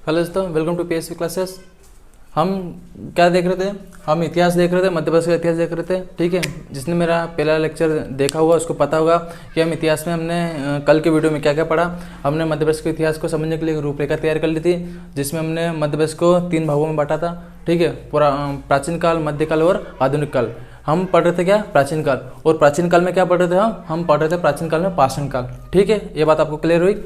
Hello दोस्तों, welcome to PSC classes. हम क्या देख रहे थे? हम इतिहास देख रहे थे, मध्य प्रदेश का इतिहास देख रहे थे। ठीक है, जिसने मेरा पहला लेक्चर देखा हुआ उसको पता होगा कि हम इतिहास में हमने कल के वीडियो में क्या क्या पढ़ा। हमने मध्य प्रदेश के इतिहास को समझने के लिए एक रूपरेखा तैयार कर ली थी, जिसमें हमने मध्य प्रदेश को 3 भागों में बांटा था। ठीक है, पूरा प्राचीन काल, मध्यकाल और आधुनिक काल। हम पढ़ रहे थे क्या? प्राचीन काल। और प्राचीन काल में क्या पढ़ रहे थे? हम पढ़ रहे थे प्राचीन काल में पाषाण काल। ठीक है, ये बात आपको क्लियर हुई।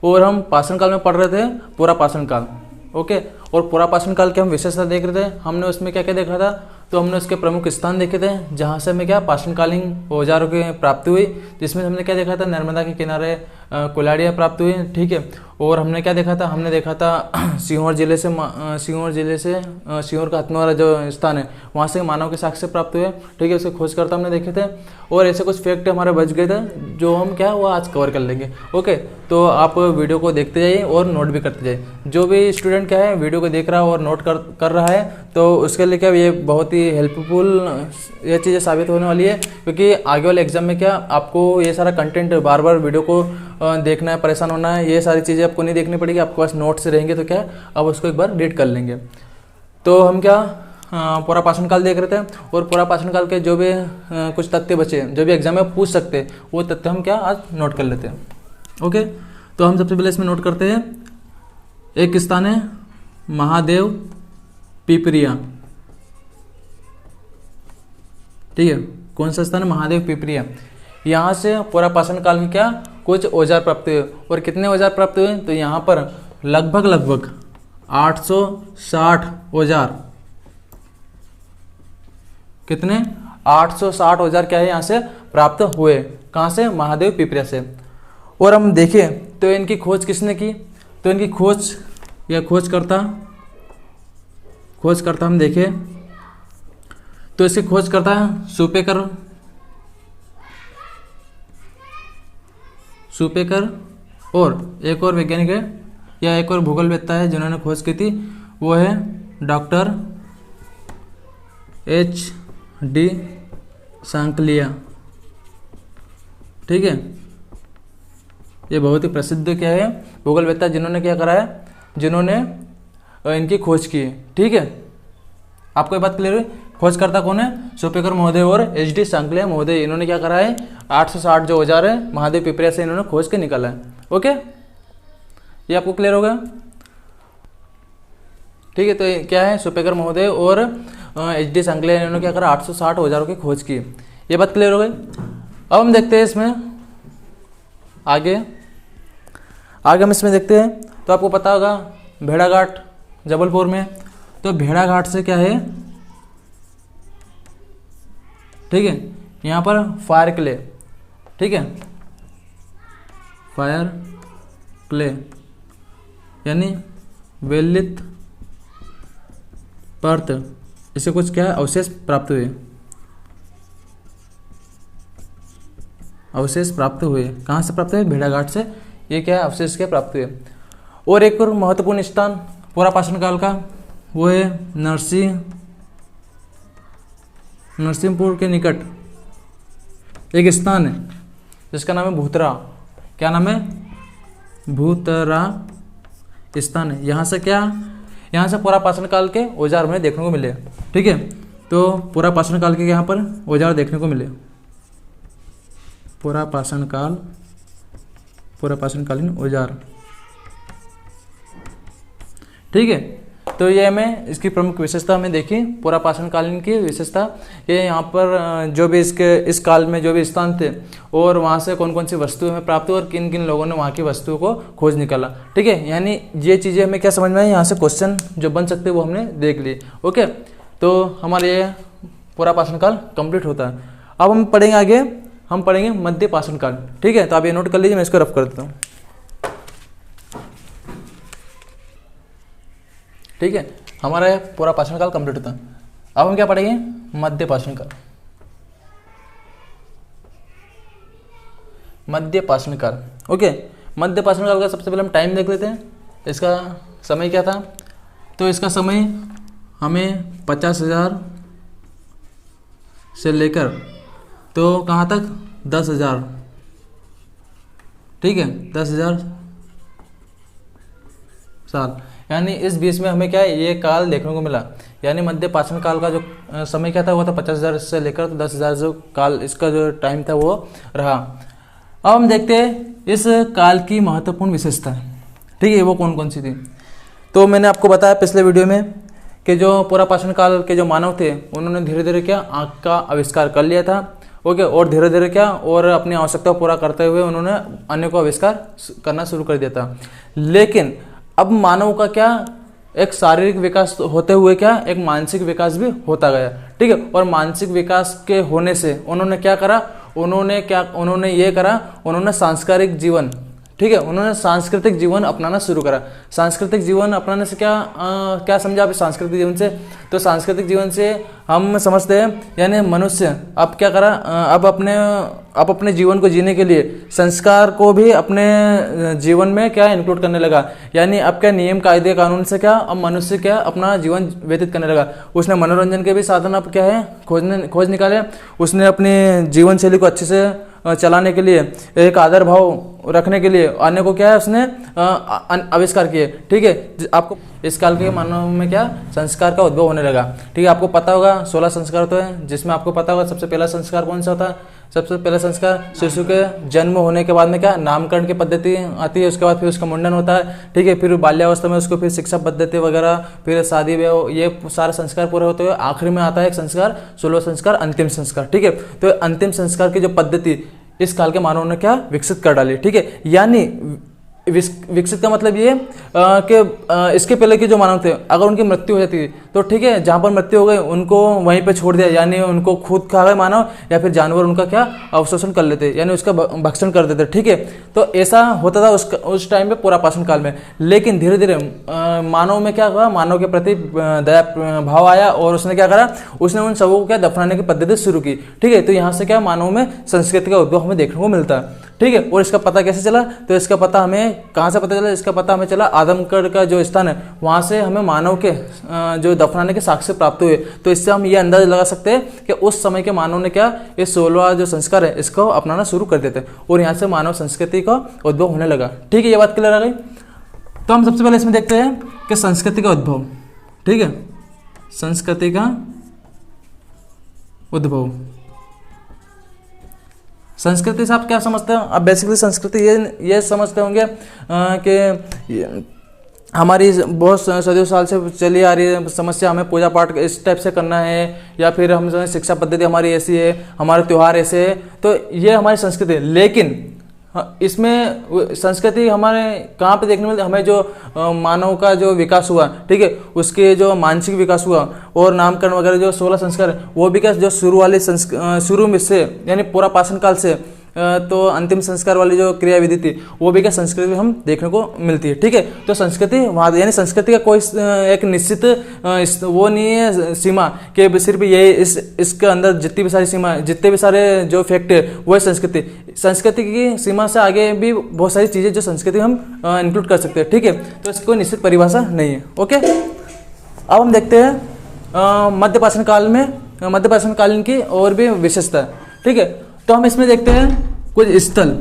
और हम पाषाण काल में पढ़ रहे थे पूरा पाषाण काल। ओके, और पूरा पाषाण काल के हम विशेषता देख रहे थे। हमने उसमें क्या क्या देखा था? तो हमने उसके प्रमुख स्थान देखे थे जहाँ से हमें क्या पाषाणकालीन औजारों की प्राप्ति हुई, जिसमें हमने क्या देखा था? नर्मदा के किनारे कुल्हाड़ियाँ प्राप्त हुई। ठीक है, और हमने क्या देखा था? हमने देखा था सीहोर जिले से सीहोर का हथनोरा जो स्थान है वहाँ से मानव के साक्ष्य प्राप्त हुए। ठीक है, उसके खोजकर्ता हमने देखे थे। और ऐसे कुछ फैक्ट हमारे बच गए थे जो हम क्या वो आज कवर कर लेंगे। ओके, तो आप वीडियो को देखते जाइए और नोट भी करते जाइए। जो भी स्टूडेंट क्या है वीडियो को देख रहा है और नोट कर रहा है, तो उसके लिए क्या ये बहुत ही हेल्पफुल ये चीज़ें साबित होने वाली है, क्योंकि आगे वाले एग्जाम में क्या आपको ये सारा कंटेंट बार बार वीडियो को देखना है, परेशान होना है, ये सारी चीज़ें आपको नहीं देखनी पड़ेगी। आपके पास नोट्स रहेंगे तो क्या आप उसको एक बार रीड कर लेंगे। तो हम क्या पूरा पाषाण काल देख रहे थे, और पूरा पाषाण काल के जो भी कुछ तथ्य बचे जो भी एग्जाम में पूछ सकते हैं वो तथ्य हम क्या आज नोट कर लेते हैं। ओके, तो हम सबसे पहले इसमें नोट करते हैं। एक स्थान है महादेव पिपरिया। ठीक है, कौन सा स्थान है? महादेव पिपरिया। यहाँ से पूरा पाषाण काल में क्या कुछ औजार प्राप्त हुए। और कितने औजार प्राप्त हुए? तो यहाँ पर लगभग 860 औजार। कितने? 860 औजार क्या है यहाँ से प्राप्त हुए। कहाँ से? महादेव पिपरिया से। और हम देखें तो इनकी खोज किसने की? तो इनकी खोज या खोजकर्ता हम देखें तो इसके खोजकर्ता सुपेकर और एक और वैज्ञानिक है या एक और भूगोलवेत्ता है जिन्होंने खोज की थी, वो है डॉक्टर HD सांकलिया। ठीक है, ये बहुत ही प्रसिद्ध क्या है भूगोलवेत्ता जिन्होंने क्या करा है, जिन्होंने इनकी खोज की है। ठीक है, आपको ये बात क्लियर हुई? खोजकर्ता कौन है? सुपेकर महोदय और HD सांकलिया महोदय। इन्होंने क्या करा है? 860 जो औजार है महादेव पिपरिया से इन्होंने खोज के निकाला है। ओके, ये आपको क्लियर होगा? ठीक है, तो क्या है? सुपेकर महोदय और HD सांकलिया इन्होंने क्या करा? 860 औजारों की खोज की। ये बात क्लियर हो गई। अब हम देखते हैं इसमें आगे हम इसमें देखते हैं। तो आपको पता होगा भेड़ाघाट जबलपुर में, तो भेड़ाघाट से क्या है? ठीक है, यहाँ पर फायर क्ले। ठीक है, फायर क्ले यानी वेलित पर्थ, इसे कुछ क्या अवशेष प्राप्त हुए। कहाँ से प्राप्त हुए? भेड़ाघाट से। ये क्या है? अवशेष क्या प्राप्त हुए। और एक और महत्वपूर्ण स्थान पूरा पाषाण काल का वो है नरसिंहपुर के निकट एक स्थान है जिसका नाम है भूतरा। क्या नाम है? भूतरा स्थान है। यहाँ से पूरा पाषाण काल के औजार हमें देखने को मिले। ठीक है, तो पूरा पाषाण काल के यहाँ पर औजार देखने को मिले। पूरा पाषाणकालीन औजार। ठीक है, तो ये हमें इसकी प्रमुख विशेषता हमें देखी। पूरा पाषाणकालीन की विशेषता ये यहाँ पर जो भी इस काल में जो भी स्थान थे और वहाँ से कौन कौन सी वस्तुएं हमें प्राप्त हुई और किन किन लोगों ने वहाँ की वस्तुओं को खोज निकाला। ठीक है, यानी ये चीज़ें हमें क्या समझ में आई? यहाँ से क्वेश्चन जो बन सकते वो हमने देख लिए। ओके, तो हमारे ये पूरा पाषाण काल कंप्लीट होता है। अब हम पढ़ेंगे आगे, हम पढ़ेंगे मध्य पाषाण काल। ठीक है, तो आप ये नोट कर लीजिए, मैं इसको रफ कर देता हूँ। ठीक है, हमारा पूरा पाषाण काल कंप्लीट होता है। अब हम क्या पढ़ेंगे? मध्य पाषाण काल। ओके, मध्य पाषाण काल का सबसे पहले हम टाइम देख लेते हैं। इसका समय क्या था? तो इसका समय हमें 50,000 से लेकर तो कहाँ तक 10,000, ठीक है 10,000 साल, यानी इस बीच में हमें क्या है, ये काल देखने को मिला। यानी मध्य पाषाण काल का जो समय क्या था, वो था 50,000 से लेकर 10,000 जो काल, इसका जो टाइम था वो रहा। अब हम देखते हैं इस काल की महत्वपूर्ण विशेषता, ठीक है, वो कौन कौन सी थी। तो मैंने आपको बताया पिछले वीडियो में कि जो पूरा पाषाण काल के जो मानव थे, उन्होंने धीरे धीरे क्या आँख का आविष्कार कर लिया था, ओके, और धीरे धीरे क्या और अपनी आवश्यकता को पूरा करते हुए उन्होंने अन्य को आविष्कार करना शुरू कर दिया था। लेकिन अब मानव का क्या एक शारीरिक विकास होते हुए क्या एक मानसिक विकास भी होता गया, ठीक है। और मानसिक विकास के होने से उन्होंने क्या करा, उन्होंने ये करा, उन्होंने सांस्कृतिक जीवन, ठीक है, उन्होंने सांस्कृतिक जीवन अपनाना शुरू करा। सांस्कृतिक जीवन अपनाने से क्या समझा आप सांस्कृतिक जीवन से? तो सांस्कृतिक जीवन से हम समझते हैं यानी मनुष्य अब क्या करा, अब अपने जीवन को जीने के लिए संस्कार को भी अपने जीवन में क्या इंक्लूड करने लगा। यानी अब क्या नियम कायदे कानून से क्या अब मनुष्य क्या अपना जीवन व्यतीत करने लगा। उसने मनोरंजन के भी साधन अब क्या है खोज निकाले। उसने अपनी जीवन शैली को अच्छे से चलाने के लिए, एक आदर भाव रखने के लिए अन्य को क्या है उसने आविष्कार किए, ठीक है। आपको इस काल के मानव में क्या संस्कार का उद्भव होने लगा, ठीक है। आपको पता होगा 16 संस्कार होते हैं, जिसमें आपको पता होगा सबसे पहला संस्कार कौन सा होता है। सबसे पहला संस्कार शिशु के जन्म होने के बाद में क्या नामकरण की पद्धति आती है, उसके बाद फिर उसका मुंडन होता है, ठीक है। फिर बाल्यावस्था में उसको फिर शिक्षा पद्धति वगैरह, फिर शादी विवाह, ये सारे संस्कार पूरे होते हुए आखिरी में आता है एक संस्कार, 16वां संस्कार, अंतिम संस्कार, ठीक है। तो अंतिम संस्कार की जो पद्धति इस काल के मानव ने क्या विकसित कर डाली, ठीक है। यानी विकसित का मतलब ये कि इसके पहले के जो मानव थे अगर उनकी मृत्यु हो जाती तो ठीक है, जहाँ पर मृत्यु हो गई उनको वहीं पे छोड़ दिया, यानी उनको खुद खा गए मानव या फिर जानवर उनका क्या अवशोषण कर लेते, यानी उसका भक्षण कर देते, ठीक है। तो ऐसा होता था उस टाइम पे पूरा पाषाण काल में। लेकिन धीरे धीरे मानव में क्या हुआ, मानव के प्रति दया भाव आया और उसने क्या करा, उसने उन सबों को क्या दफनाने की पद्धति शुरू की, ठीक है। तो यहाँ से क्या मानव में संस्कृति का उद्भव हमें देखने को मिलता है, ठीक है। और इसका पता कैसे चला, तो इसका पता हमें कहाँ से पता चला, इसका पता हमें चला आदमकड़ का जो स्थान है वहाँ से हमें मानव के जो दफनाने के साक्ष्य प्राप्त हुए। तो इससे हम ये अंदाजा लगा सकते हैं कि उस समय के मानव ने क्या ये 16वां जो संस्कार है इसको अपनाना शुरू कर देते और यहाँ से मानव संस्कृति का उद्भव होने लगा, ठीक है। ये बात क्लियर आ गई। तो हम सबसे पहले इसमें देखते हैं कि संस्कृति का उद्भव, ठीक है, संस्कृति का उद्भव। संस्कृति से आप क्या समझते हो? अब बेसिकली संस्कृति ये समझते होंगे कि हमारी बहुत सदियों साल से चली आ रही है समस्या, हमें पूजा पाठ इस टाइप से करना है, या फिर हम शिक्षा पद्धति हमारी ऐसी है, हमारे त्यौहार ऐसे है, तो ये हमारी संस्कृति है। लेकिन इसमें संस्कृति हमारे कहाँ पे देखने मिलती, हमें जो मानव का जो विकास हुआ, ठीक है, उसके जो मानसिक विकास हुआ और नामकरण वगैरह जो 16 संस्कार है वो भी क्या जो शुरू में से यानी पूरा पाषाण काल से तो अंतिम संस्कार वाली जो क्रियाविधि थी वो भी क्या संस्कृति में हम देखने को मिलती है, ठीक है। तो संस्कृति वहाँ यानी संस्कृति का कोई एक निश्चित वो नहीं है सीमा कि सिर्फ ये इसके अंदर जितनी भी सारी सीमा, जितने भी सारे जो फैक्ट है वो है संस्कृति की सीमा से आगे भी बहुत सारी चीज़ें जो संस्कृति हम इंक्लूड कर सकते हैं, ठीक है। तो इसकी कोई निश्चित परिभाषा नहीं है, ओके। अब हम देखते हैं मध्य पाषाण काल में मध्य पाषाण कालीन की और भी विशेषता है, ठीक है। तो हम इसमें देखते हैं कुछ स्थल,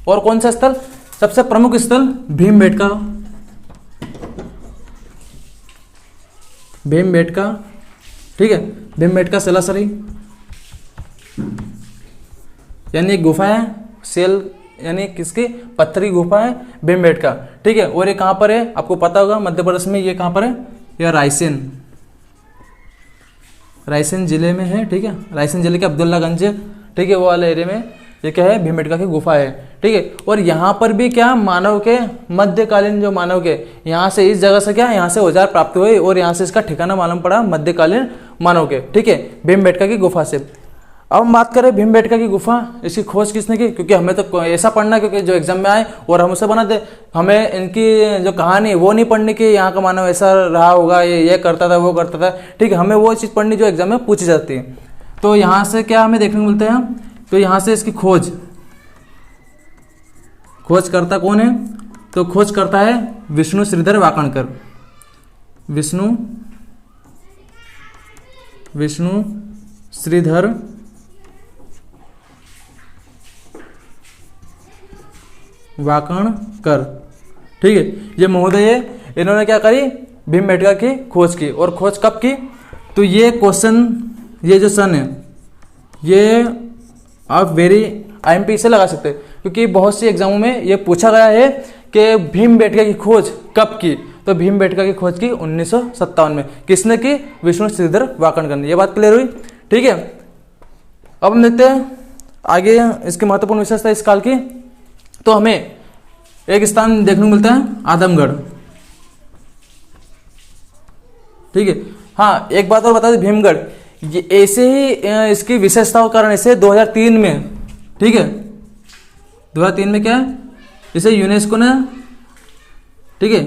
और कौन सा स्थल, सबसे प्रमुख स्थल भीमबेटका, ठीक है, भीमबेटका सेलासरी, यानी एक गुफा है, सेल यानी किसकी पत्थरी गुफा है भीमबेटका, ठीक है। और ये कहाँ पर है आपको पता होगा, मध्य प्रदेश में। ये कहाँ पर है, यह रायसेन जिले में है, ठीक है, रायसेन जिले के अब्दुल्लागंज, ठीक है, वो वाले एरिया में ये क्या है भीमबेटका की गुफा है, ठीक है। और यहाँ पर भी क्या मानव के मध्यकालीन जो मानव के यहाँ से इस जगह से क्या यहाँ से औजार प्राप्त हुए और यहाँ से इसका ठिकाना मालूम पड़ा मध्यकालीन मानव के, ठीक है, भीमबेटका की गुफा से। अब हम बात करें भीमबेटका की गुफा, इसकी खोज किसने की, क्योंकि हमें तो ऐसा पढ़ना क्योंकि जो एग्जाम में आए और हम उसे बनाते, हमें इनकी जो कहानी वो नहीं पढ़नी कि यहाँ का मानव ऐसा रहा होगा, ये करता था वो करता था, ठीक है। हमें वो चीज़ पढ़नी जो एग्जाम में पूछी जाती है। तो यहाँ से क्या हमें देखने को मिलता है, तो यहाँ से इसकी खोज करता कौन है, तो खोज करता है विष्णु श्रीधर वाकणकर, विष्णु श्रीधर वाकणकर, ठीक है। ये महोदय इन्होंने क्या करी, भीमबेटका की खोज की। और खोज कब की, तो ये क्वेश्चन, ये जो सन है ये आप वेरी IMP से लगा सकते हैं, क्योंकि बहुत सी एग्जामों में ये पूछा गया है कि भीमबेटका की खोज कब की। तो भीमबेटका की खोज की 1957 में। किसने की, विष्णु श्रीधर वाकणकर ने। ये बात क्लियर हुई, ठीक है। अब हम देखते हैं आगे इसकी महत्वपूर्ण विशेषता इस काल की। तो हमें एक स्थान देखने को मिलता है आदमगढ़, ठीक है। हाँ, एक बात और बता दें, भीमगढ़ ये ऐसे ही इसकी विशेषताओं के कारण इसे 2003 में, ठीक है, 2003 में क्या है, इसे यूनेस्को ने, ठीक है,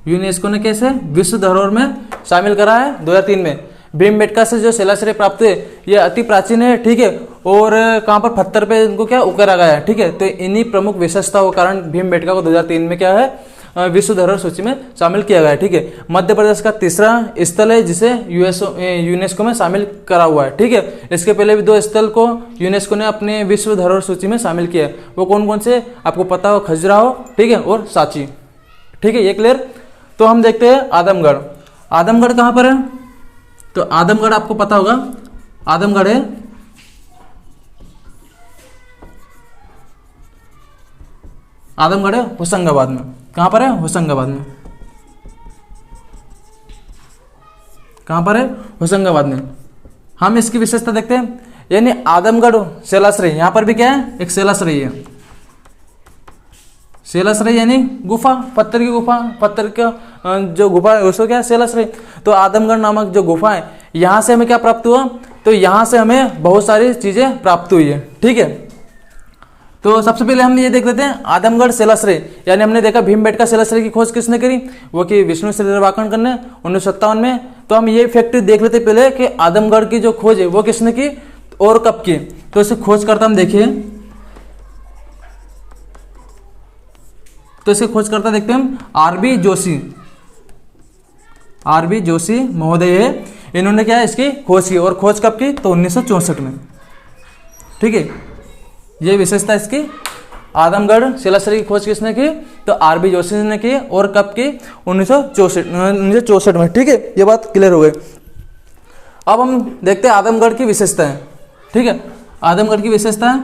यूनेस्को ने कैसे विश्व धरोहर में शामिल करा है 2003 में। भीमबेटका से जो शिलाश्रय प्राप्त हुए ये अति प्राचीन है, ठीक है, और कहाँ पर पत्थर पे इनको क्या उकेरा गया है, ठीक है। तो इन्हीं प्रमुख विशेषताओं के कारण भीमबेटका को 2003 में क्या है, विश्व धरोहर सूची में शामिल किया गया है, ठीक है। मध्य प्रदेश का तीसरा स्थल है जिसे यूनेस्को में शामिल करा हुआ है, ठीक है। इसके पहले भी 2 स्थल को यूनेस्को ने अपने विश्व धरोहर सूची में शामिल किया है। वो कौन कौन से आपको पता हो, खजुराहो, ठीक है, और सांची, ठीक है, ये क्लियर। तो हम देखते हैं आदमगढ़। आदमगढ़ कहाँ पर है, तो आदमगढ़ आपको पता होगा, आदमगढ़ है आदमगढ़ है होशंगाबाद में। कहाँ पर है, होशंगाबाद में। कहाँ पर है, होशंगाबाद में। हम इसकी विशेषता देखते हैं, यानी आदमगढ़ शैलाश्रय, यहाँ पर भी क्या है, एक शैलाश्रय है। शैलाश्रय यानी गुफा, पत्थर की गुफा, पत्थर का जो गुफा है उसको क्या है, शैलाश्रय। तो आदमगढ़ नामक जो गुफा है, यहाँ से हमें क्या प्राप्त हुआ, तो यहाँ से हमें बहुत सारी चीजें प्राप्त हुई है, ठीक है। तो सबसे पहले हम ये देख लेते हैं आदमगढ़ शैलाश्रय, यानी हमने देखा भीमबेटका शैलाश्रय की खोज किसने करी, वो कि विष्णु श्रीधर वाकणकर ने 1957 में। तो हम ये फैक्ट देख लेते पहले कि आदमगढ़ की जो खोज है वो किसने की और कब की। तो इसे खोज करता हम देखिए, तो इसे खोज करता देखते हैं हम आरबी जोशी महोदय है। इन्होंने क्या है, इसकी खोज की। और खोज कब की, तो 1964 में, ठीक है। ये विशेषता इसकी, आदमगढ़ शैलाश्रय की खोज किसने की, तो आरबी जोशी ने की। और कब की, 1964 में, ठीक है। ये बात क्लियर हो गई। अब हम देखते हैं आदमगढ़ की विशेषताएं, ठीक है। आदमगढ़ की विशेषताएं,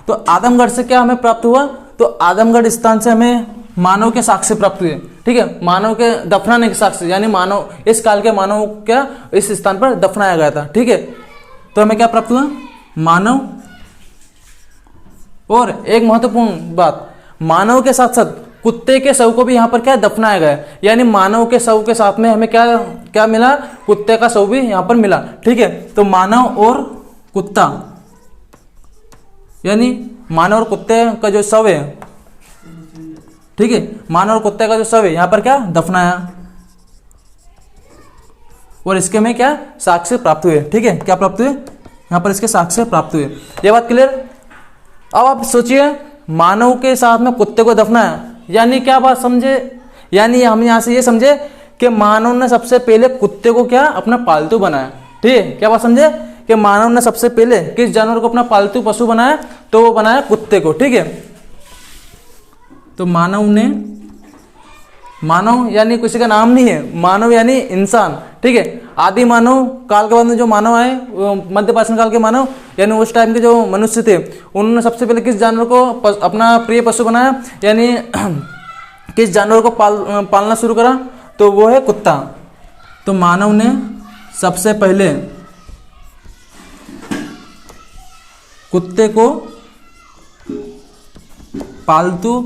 तो आदमगढ़ से क्या हमें प्राप्त हुआ, तो आदमगढ़ स्थान से हमें मानव के साक्ष्य प्राप्त हुए, ठीक है। मानव के दफनाने के साक्ष्य, यानी मानव, इस काल के मानव क्या इस स्थान पर दफनाया गया था, ठीक है। तो हमें क्या प्राप्त हुआ, मानव। और एक महत्वपूर्ण बात, मानव के साथ साथ कुत्ते के शव को भी यहाँ पर क्या दफनाया गया है, यानी मानव के शव के साथ में हमें क्या क्या मिला, कुत्ते का शव भी यहाँ पर मिला, ठीक है। तो मानव और कुत्ता, यानी मानव और कुत्ते का जो शव है, ठीक है, मानव और कुत्ते का जो शव है यहाँ पर क्या दफनाया, और इसके में क्या साक्ष्य प्राप्त हुए, ठीक है। क्या प्राप्त हुए, यहाँ पर इसके साक्ष्य प्राप्त हुए। ये बात क्लियर। अब आप सोचिए, मानव के साथ में कुत्ते को दफनाया, यानी क्या बात समझे, यानी हम यहाँ से ये समझे कि मानव ने सबसे पहले कुत्ते को क्या अपना पालतू बनाया, ठीक है। क्या बात समझे कि मानव ने सबसे पहले किस जानवर को अपना पालतू पशु बनाया, तो वो बनाया कुत्ते को, ठीक है। तो मानव यानी किसी का नाम नहीं है, मानव यानी इंसान, ठीक है। आदि मानव काल के बाद में जो मानव आए, मध्य प्राचीन काल के मानव, यानी उस टाइम के जो मनुष्य थे, उन्होंने सबसे पहले किस जानवर को अपना प्रिय पशु बनाया, यानी किस जानवर को पालना शुरू करा, तो वो है कुत्ता। तो मानव ने सबसे पहले कुत्ते को पालतू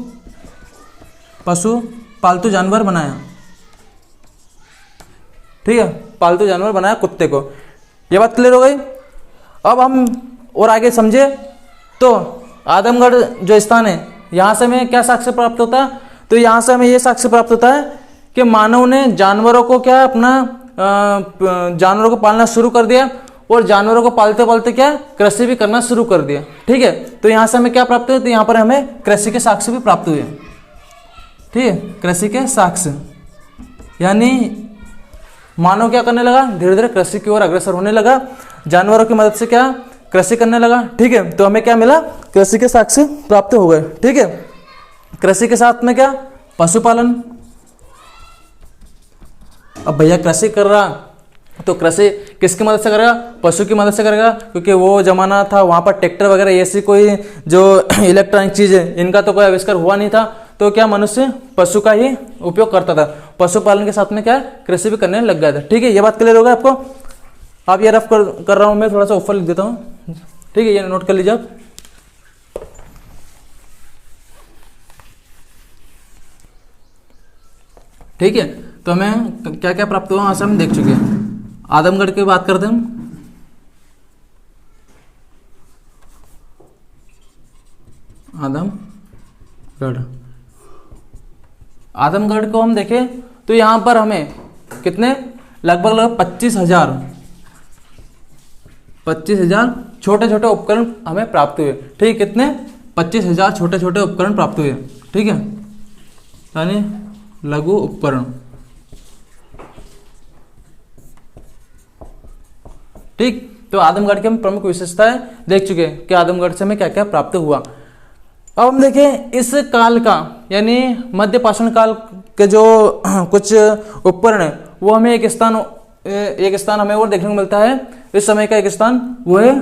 पशु, पालतू जानवर बनाया, ठीक है, पालतू जानवर बनाया कुत्ते को। ये बात क्लियर हो गई। अब हम और आगे समझे, तो आदमगढ़ जो स्थान है, यहाँ से हमें क्या साक्ष्य प्राप्त होता है, तो यहाँ से हमें ये साक्ष्य प्राप्त होता है कि मानव ने जानवरों को क्या अपना जानवरों को पालना शुरू कर दिया, और जानवरों को पालते पालते क्या कृषि भी करना शुरू कर दिया, ठीक है। तो यहाँ से हमें क्या प्राप्त हुआ, तो यहाँ पर हमें कृषि के साक्ष्य भी प्राप्त हुए, ठीक है, कृषि के साक्ष्य। यानी मानव क्या करने लगा, धीरे धीरे कृषि की ओर अग्रसर होने लगा, जानवरों की मदद से क्या कृषि करने लगा, ठीक है। तो हमें क्या मिला, कृषि के साक्ष्य प्राप्त हो गए, ठीक है। कृषि के साथ में क्या, पशुपालन, अब भैया कृषि कर रहा, तो कृषि किसकी मदद से करेगा? पशु की मदद से करेगा, क्योंकि वो जमाना था वहाँ पर ट्रैक्टर वगैरह ऐसी कोई जो इलेक्ट्रॉनिक चीज़ है इनका तो कोई आविष्कार हुआ नहीं था। तो क्या मनुष्य पशु का ही उपयोग करता था, पशुपालन के साथ में क्या कृषि भी करने लग गया था। ठीक है, ये बात क्लियर होगा आपको? आप ये रफ कर रहा हूँ मैं, थोड़ा सा ऊपर लिख देता हूँ। ठीक है, ये नोट कर लीजिए आप। ठीक है, तो हमें क्या क्या प्राप्त हुआ आसाम हम देख चुके हैं। आदमगढ़ की बात करते हैं हम। आदमगढ़ को हम देखें तो यहाँ पर हमें कितने लगभग 25,000 छोटे छोटे उपकरण हमें प्राप्त हुए। ठीक, कितने? 25,000 छोटे छोटे उपकरण प्राप्त हुए। ठीक है, यानी लघु उपकरण। ठीक, तो आदमगढ़ की हम प्रमुख विशेषताएं देख चुके हैं कि आदमगढ़ से हमें क्या क्या प्राप्त हुआ। अब हम देखें इस काल का यानी मध्य पाषाण काल के जो कुछ उपकरण है वो हमें एक स्थान हमें और देखने को मिलता है। इस समय का एक स्थान वो है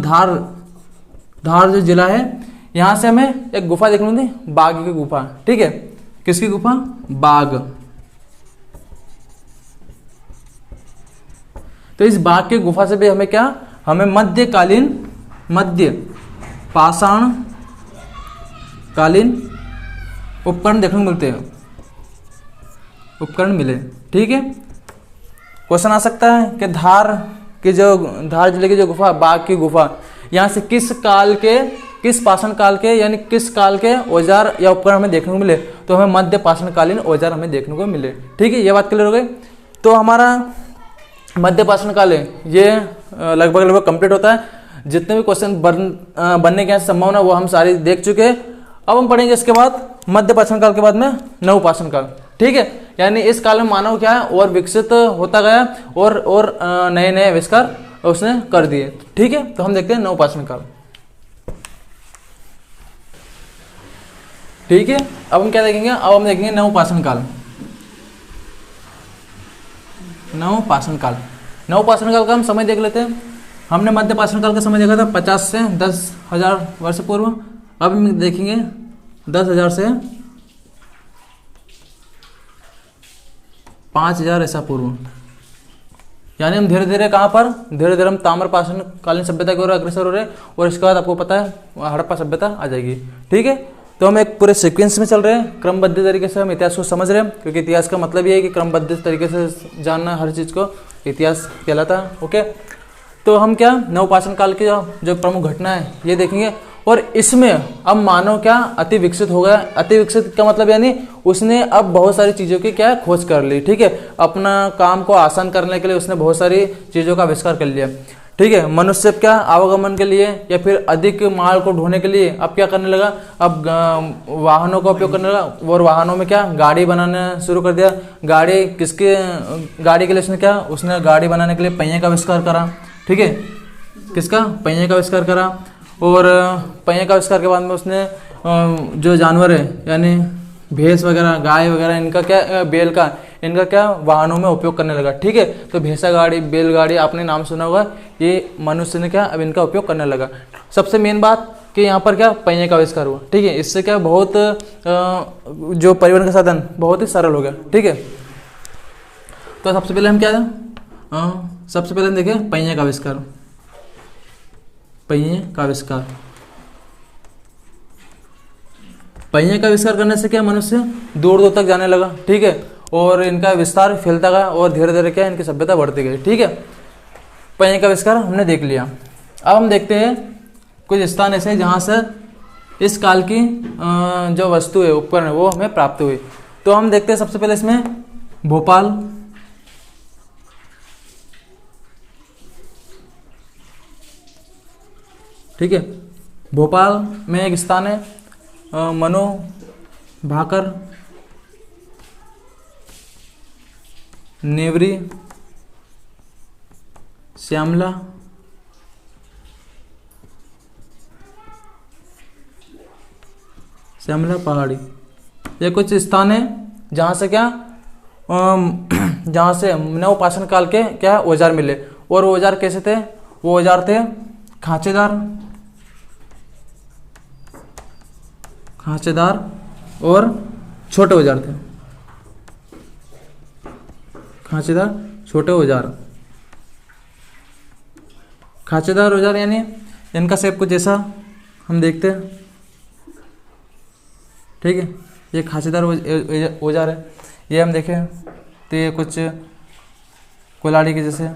धार जो जिला है, यहाँ से हमें एक गुफा देखने को मिलती, बाघ की गुफा। ठीक है, किसकी गुफा? बाघ। तो इस बाघ की गुफा से भी हमें क्या, हमें मध्य पाषाण कालीन उपकरण देखने को मिलते हैं, उपकरण मिले। ठीक है, क्वेश्चन आ सकता है कि धार जिले की जो गुफा, बाघ की गुफा, यहाँ से किस पाषाण काल के यानी किस काल के औजार या उपकरण हमें देखने को मिले? तो हमें मध्य पाषाणकालीन औजार हमें देखने को मिले। ठीक है, ये बात क्लियर हो गई। तो हमारा मध्य पाषाण काल है ये लगभग कंप्लीट होता है। जितने भी क्वेश्चन बनने की संभावना वो हम सारी देख चुके हैं। अब हम पढ़ेंगे इसके बाद मध्य पाषाण काल के बाद में नवपाषाण काल। ठीक है, यानी इस काल में मानव क्या है और विकसित होता गया और नए नए आविष्कार उसने कर दिए। ठीक है, तो हम देखते हैं नवपाषाण काल। ठीक है, अब हम क्या देखेंगे? अब हम देखेंगे नवपाषाण काल। नवपाषाण काल का हम समय देख लेते हैं। हमने मध्य पाषाण काल का समय देखा था 50 से 10,000 वर्ष पूर्व। अब हम देखेंगे 10,000 से 5,000 ऐसा पूर्व। यानी हम धीरे धीरे कहाँ पर, धीरे धीरे हम ताम्र पाषाण कालीन सभ्यता की ओर अग्रसर हो रहे हैं और इसके बाद आपको पता है हड़प्पा सभ्यता आ जाएगी। ठीक है, तो हम एक पूरे सीक्वेंस में चल रहे हैं, क्रमबद्ध तरीके से हम इतिहास को समझ रहे हैं, क्योंकि इतिहास का मतलब ये है कि क्रमबद्ध तरीके से जानना हर चीज़ को इतिहास कहलाता है। ओके, तो हम क्या नवपाषाण काल की जो प्रमुख घटना है ये देखेंगे। और इसमें अब मानव क्या अति विकसित हो गया। अति विकसित का मतलब यानी उसने अब बहुत सारी चीज़ों की क्या खोज कर ली। ठीक है, अपना काम को आसान करने के लिए उसने बहुत सारी चीज़ों का आविष्कार कर लिया। ठीक है, मनुष्य क्या आवागमन के लिए या फिर अधिक माल को ढोने के लिए अब क्या करने लगा, अब वाहनों का उपयोग करने लगा। और वाहनों में क्या गाड़ी बनाना शुरू कर दिया। गाड़ी के लिए उसने गाड़ी बनाने के लिए पहिए का आविष्कार करा। ठीक है, किसका? पहिए का आविष्कार करा। और पहिए का आविष्कार के बाद में उसने जो जानवर है यानी भैंस वगैरह, गाय वगैरह, इनका क्या, बैल का, इनका क्या वाहनों में उपयोग करने लगा। ठीक है, तो भैंसा गाड़ी, बैलगाड़ी आपने नाम सुना होगा, ये मनुष्य ने क्या अब इनका उपयोग करने लगा। सबसे मेन बात कि यहाँ पर क्या पहिए का आविष्कार हुआ। ठीक है, इससे क्या बहुत जो परिवहन का साधन बहुत ही सरल हो गया। ठीक है, तो सबसे पहले हम क्या सबसे पहले हम देखें पहिए का आविष्कार। पहिए का आविष्कार करने से क्या मनुष्य दूर दूर तक जाने लगा। ठीक है, और इनका विस्तार फैलता गया और धीरे धीरे क्या इनकी सभ्यता बढ़ती गई। ठीक है, पहिए का आविष्कार हमने देख लिया। अब हम देखते हैं कुछ स्थान ऐसे जहाँ से इस काल की जो वस्तु है, उपकरण है, वो हमें प्राप्त हुई। तो हम देखते हैं सबसे पहले इसमें भोपाल। ठीक है, भोपाल में एक स्थान है मनो भाकर, नेवरी, श्यामला, पहाड़ी। ये कुछ स्थान है जहाँ से क्या जहाँ से नवपाषाण काल के क्या औजार मिले, और वो औजार कैसे थे, वो औजार थे खांचेदार और छोटे औजार थे, खांचेदार छोटे औजार। खांचेदार औजार यानी इनका शेप कुछ जैसा हम देखते हैं, ठीक है, ये खांचेदार औजार है। ये हम देखें तो ये कुछ कुल्हाड़ी के जैसे,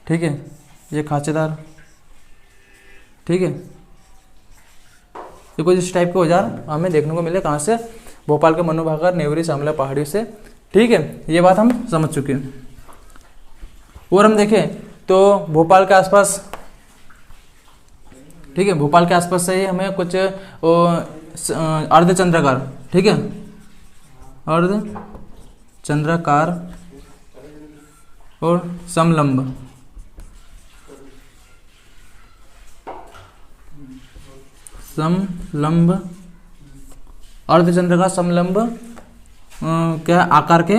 ठीक है, ये खांचेदार, ठीक है, ये कुछ इस टाइप के औजार हमें देखने को मिले। कहाँ से, भोपाल के मनु भाकर नेवरी शामला पहाड़ियों से, ठीक है, ये बात हम समझ चुके हैं। और हम देखें तो भोपाल के आसपास, ठीक है, भोपाल के आसपास से ही हमें कुछ अर्धचंद्राकार, ठीक है, अर्धचंद्राकार और समलंब, अर्धचंद्राकार समलंब क्या आकार के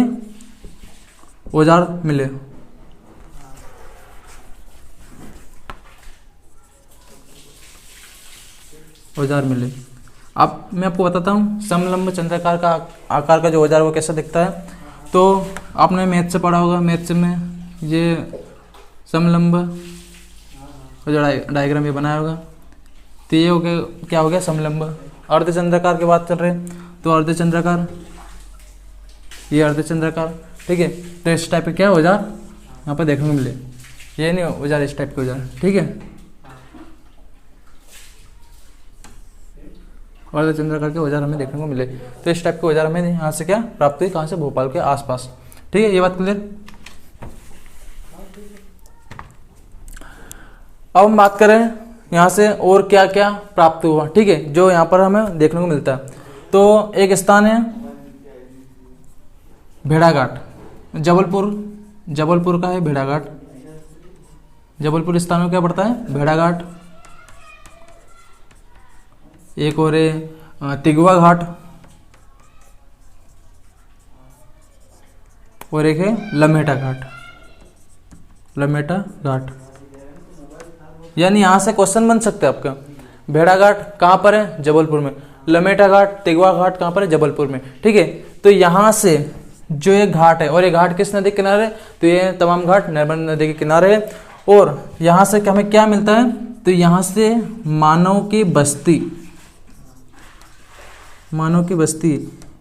औजार मिले। अब मैं आपको बताता हूँ समलंब चंद्राकार का आकार का जो औजार वो कैसा दिखता है। तो आपने मैथ से पढ़ा होगा, मैथ में ये समलंब जो डायग्राम ये बनाया होगा, तो ये हो गया, क्या हो गया, समलंब। अर्धचंद्राकार की बात कर रहे हैं तो अर्धचंद्राकार, ये अर्धचंद्राकार, ठीक है। तो इस टाइप के क्या औजार यहाँ पर देखने को मिले, ये नहीं औजार, इस टाइप के औजार, ठीक है, अर्धचंद्राकार के औजार हमें देखने को मिले। तो इस टाइप के औजार हमें यहाँ से क्या प्राप्त हुई, कहाँ से, भोपाल के आसपास, ठीक है, ये बात क्लियर। अब हम बात करें यहाँ से और क्या क्या प्राप्त हुआ, ठीक है, जो यहाँ पर हमें देखने को मिलता है। तो एक स्थान है भेड़ाघाट, जबलपुर का है भेड़ाघाट, जबलपुर स्थान में क्या पड़ता है, भेड़ाघाट। एक और है तिगवा घाट, और एक है लमेटा घाट। यानी यहाँ से क्वेश्चन बन सकते हैं आपका, भेड़ाघाट कहाँ पर है, जबलपुर में, लमेटा घाट, तिगवा घाट कहाँ पर है, जबलपुर में, ठीक है। तो यहाँ से जो ये घाट है, और ये घाट किस नदी के किनारे, तो ये तमाम घाट नर्मदा नदी के किनारे है। और यहाँ से हमें क्या मिलता है, तो यहाँ से मानव की बस्ती,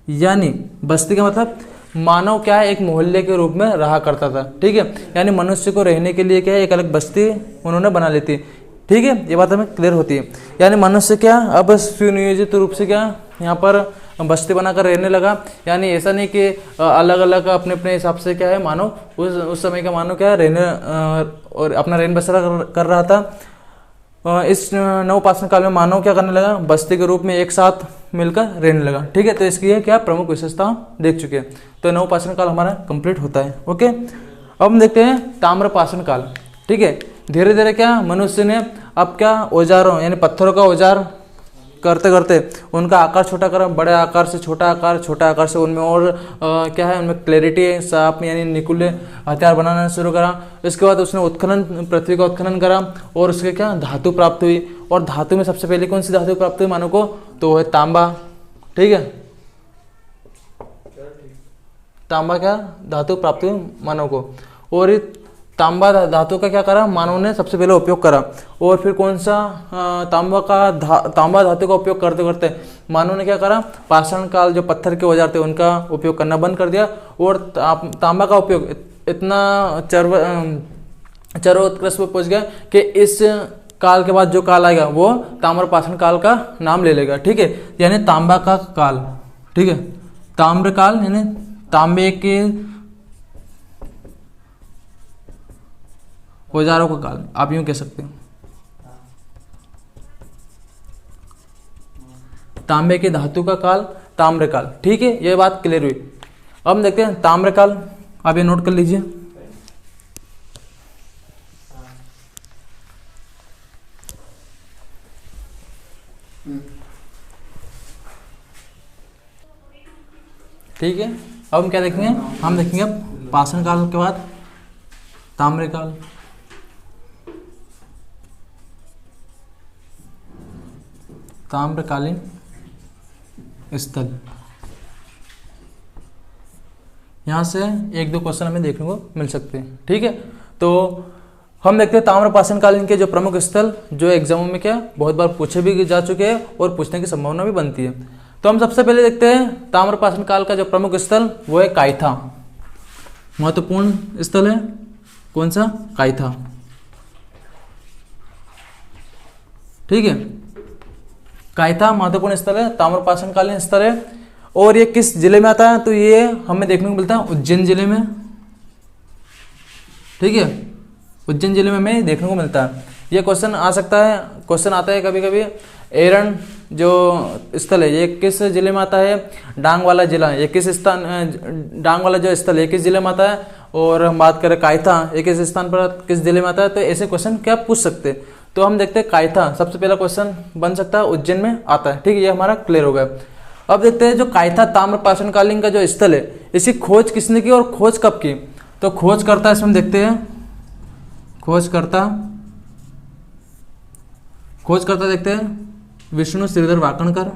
यानी बस्ती का मतलब मानव क्या है, एक मोहल्ले के रूप में रहा करता था, ठीक है। यानी मनुष्य को रहने के लिए क्या है, एक अलग बस्ती उन्होंने बना ली थी, ठीक है, ये बात हमें क्लियर होती है। यानी मनुष्य क्या अब सुनियोजित रूप से क्या यहाँ पर बस्ती बनाकर रहने लगा। यानी ऐसा नहीं कि अलग अलग अपने अपने हिसाब से क्या है, मानव उस समय का मानव क्या है, रहने और अपना रहन बसरा कर रहा था। इस नवपाषाण काल में मानव क्या करने लगा, बस्ती के रूप में एक साथ मिलकर रहने लगा, ठीक है। तो इसकी क्या प्रमुख विशेषता देख चुके हैं। तो नवपाषाण काल हमारा कंप्लीट होता है, ओके। अब हम देखते हैं ताम्रपाषाण काल, ठीक है। धीरे धीरे क्या मनुष्य ने अब क्या औजारों यानी पत्थरों का औजार करते करते उनका आकार छोटा करा, बड़े आकार से छोटा आकार से उनमें और क्या है, उनमें क्लैरिटी, साफ यानी निकुले हथियार बनाना शुरू करा। इसके बाद उसने पृथ्वी का उत्खनन करा और उसके क्या धातु प्राप्त हुई। और धातु में सबसे पहले कौन सी धातु प्राप्त हुई मानव को, तो वो है तांबा, ठीक है। तांबा क्या धातु प्राप्त हुई मानव को, और तांबा धातु का क्या करा, मानव ने सबसे पहले उपयोग करा। और फिर कौन सा तांबा धातु का उपयोग करते करते मानव ने क्या करा, पाषाण काल जो पत्थर के औजार थे उनका उपयोग करना बंद कर दिया। और तांबा का उपयोग इतना चरमोत्कर्ष पर पहुंच गया कि इस काल के बाद जो काल आएगा वो ताम्रपाषाण काल का नाम ले लेगा, ठीक है। यानी तांबा का काल, ठीक है, ताम्र काल यानी तांबे के औजारों का काल, आप यूं कह सकते हैं। तांबे की धातु का काल ताम्रकाल, ठीक है, ये बात क्लियर हुई। अब हम देखते हैं ताम्रकाल, आप ये नोट कर लीजिए। ठीक है, अब हम क्या देखेंगे, हम देखेंगे अब पाषाण काल के बाद ताम्रकाल। ताम्रकालीन स्थल, यहाँ से एक दो क्वेश्चन हमें देखने को मिल सकते हैं। ठीक है, तो हम देखते हैं ताम्र पाषाण कालीन के जो प्रमुख स्थल जो एग्जामों में क्या बहुत बार पूछे भी जा चुके हैं और पूछने की संभावना भी बनती है। तो हम सबसे पहले देखते हैं ताम्र पाषाण काल का जो प्रमुख स्थल वो है कायथा। महत्वपूर्ण स्थल है कौन सा, कायथा। ठीक है, कायथा महत्वपूर्ण स्थल है, ताम्र पाषाण कालीन स्थल है। और ये किस जिले में आता है, तो ये हमें देखने को मिलता है उज्जैन जिले में। ठीक है, उज्जैन जिले में हमें देखने को मिलता है। ये क्वेश्चन आ सकता है, क्वेश्चन आता है कभी कभी, एरन जो स्थल है ये किस जिले में आता है, डांग वाला जिला ये किस स्थान, डांग वाला जो स्थल है किस जिले में आता है, और हम बात करें कायथा ये किस स्थान पर किस जिले में आता है। तो ऐसे क्वेश्चन क्या पूछ सकते हैं। तो हम देखते हैं कायथा सबसे पहला क्वेश्चन बन सकता है, उज्जैन में आता है। ठीक है, ये हमारा क्लियर हो गया। अब देखते हैं जो कायथा ताम्र पाषाण कालीन का जो स्थल है इसकी खोज किसने की और खोज कब की। तो खोज करता इसमें देखते हैं, खोज करता देखते हैं विष्णु श्रीधर वाकणकर।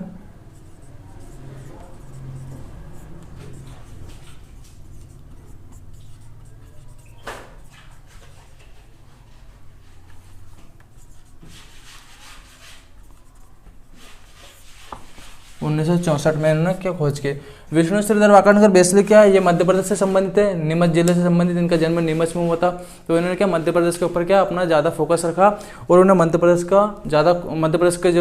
उन्नीस सौ 64 में इन्होंने क्या खोज की। विष्णु श्रीधर वाकणकर बेसिकली क्या है, ये मध्य प्रदेश से संबंधित है, नीमच जिले से संबंधित, इनका जन्म नीमच में हुआ था। तो इन्होंने क्या मध्य प्रदेश के ऊपर क्या अपना ज़्यादा फोकस रखा और उन्होंने मध्य प्रदेश के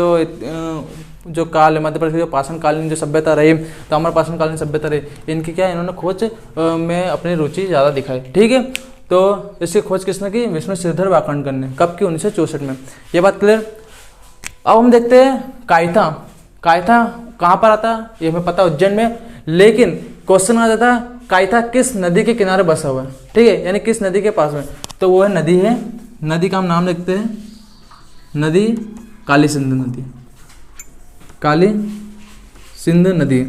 जो काल है, मध्य प्रदेश की जो पाषाण कालीन जो सभ्यता रही, ताम्र पाषाण कालीन सभ्यता रही, इनकी क्या इन्होंने खोज में अपनी रुचि ज़्यादा दिखाई। ठीक है, तो इसकी खोज किसने की, विष्णु श्रीधर वाकणकर ने। कब की, 1964 में। ये बात क्लियर। अब हम देखते हैं कायथा। कायथा कहाँ पर आता है ये हमें पता है, उज्जैन में। लेकिन क्वेश्चन आ जाता है कायथा किस नदी के किनारे बसा हुआ है। ठीक है, यानी किस नदी के पास में, तो वो है नदी का हम नाम लिखते हैं, नदी काली सिंध नदी, काली सिंध नदी।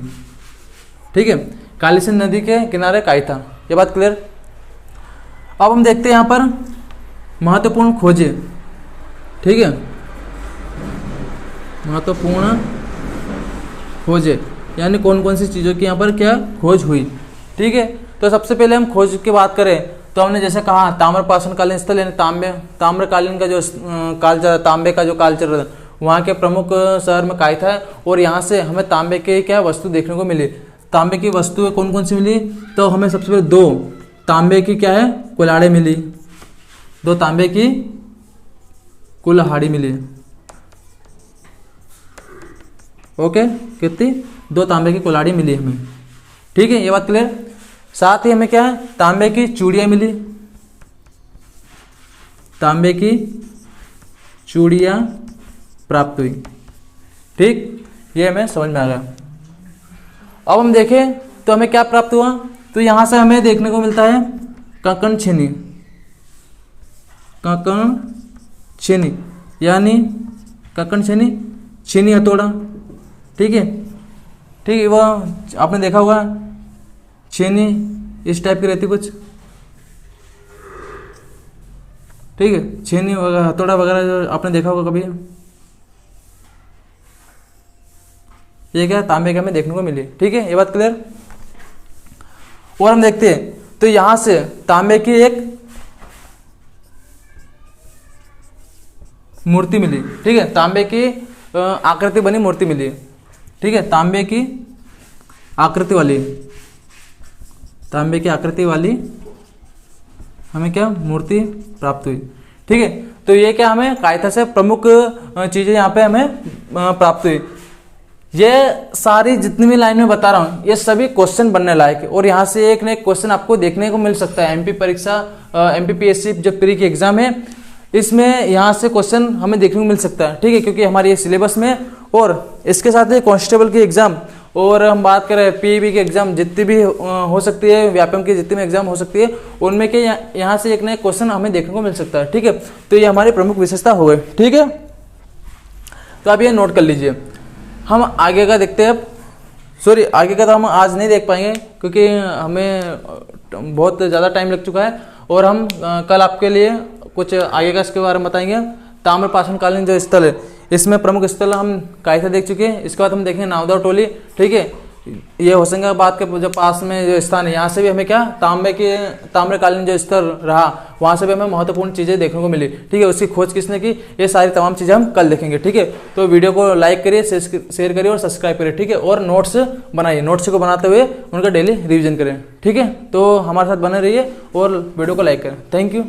ठीक है, काली सिंध नदी के किनारे कायथा। ये बात क्लियर। अब हम देखते हैं यहाँ पर महत्वपूर्ण खोजें। ठीक है, महत्वपूर्ण खोजें यानी कौन कौन सी चीज़ों की यहाँ पर क्या खोज हुई। ठीक है, तो सबसे पहले हम खोज की बात करें तो हमने जैसे कहा ताम्र पाषाण कालीन स्थल यानी ताम्रकालीन का जो काल चल, तांबे का जो काल चल रहा था, वहाँ के प्रमुख शहर में कायथा है। और यहाँ से हमें तांबे के क्या वस्तु देखने को मिली। तांबे की वस्तुएं कौन कौन सी मिली, तो हमें सबसे पहले 2 तांबे की क्या है कुल्हाड़ी मिली, 2 तांबे की कुल्हाड़ी मिली। ओके, कितनी, 2 तांबे की कुल्हाड़ी मिली हमें। ठीक है, ये बात क्लियर। साथ ही हमें क्या है तांबे की चूड़ियाँ मिली, तांबे की चूड़ियाँ प्राप्त हुई। ठीक, ये हमें समझ में आ गया। अब हम देखें तो हमें क्या प्राप्त हुआ, तो यहाँ से हमें देखने को मिलता है कंकण छेनी, कंकण छेनी यानी कंकण छेनी, छेनी हथौड़ा। ठीक है, ठीक है, वो आपने देखा होगा छेनी इस टाइप की रहती कुछ। ठीक है, छेनी वगैरह हथौड़ा वगैरह जो आपने देखा होगा कभी। ये क्या तांबे का हमें देखने को मिली। ठीक है, ये बात क्लियर। और हम देखते हैं तो यहां से तांबे की एक मूर्ति मिली। ठीक है, तांबे की आकृति बनी मूर्ति मिली। ठीक है, तांबे की आकृति वाली हमें क्या मूर्ति प्राप्त हुई। ठीक है, तो ये क्या हमें कायथा से प्रमुख चीजें यहाँ पे हमें प्राप्त हुई। ये सारी जितनी भी लाइन में बता रहा हूँ ये सभी क्वेश्चन बनने लायक है और यहाँ से एक न एक क्वेश्चन आपको देखने को मिल सकता है। एमपी परीक्षा MPPSC जो प्री की एग्जाम है इसमें यहाँ से क्वेश्चन हमें देखने को मिल सकता है। ठीक है, क्योंकि हमारे ये सिलेबस में और इसके साथ ही कांस्टेबल की एग्जाम और हम बात करें PEB की एग्जाम जितनी भी हो सकती है, व्यापम की जितनी भी एग्जाम हो सकती है उनमें के यहाँ से एक नया क्वेश्चन हमें देखने को मिल सकता है। ठीक है, तो ये हमारी प्रमुख विशेषता हो गई। ठीक है, तो आप ये नोट कर लीजिए। हम आगे का देखते हैं। अब सॉरी आगे का तो हम आज नहीं देख पाएंगे क्योंकि हमें बहुत ज़्यादा टाइम लग चुका है, और हम कल आपके लिए कुछ आगे का इसके बारे में बताएंगे। ताम्रपाषाणकालीन जो स्थल है, इसमें प्रमुख स्थल हम कायथा देख चुके हैं। इसके बाद हम देखेंगे नावदा टोली, ठीक है। ये होशंगाबाद के जो पास में जो स्थान है, यहाँ से भी हमें क्या ताम्रकालीन जो स्थल रहा, वहाँ से भी हमें महत्वपूर्ण चीज़ें देखने को मिली, ठीक है। उसकी खोज किसने की, ये सारी तमाम चीज़ें हम कल देखेंगे, ठीक है। तो वीडियो को लाइक करिए, शेयर करिए और सब्सक्राइब करिए, ठीक है। और नोट्स बनाइए, नोट्स को बनाते हुए उनका डेली रिविजन करें, ठीक है। तो हमारे साथ बने रहिए और वीडियो को लाइक करें। Thank you.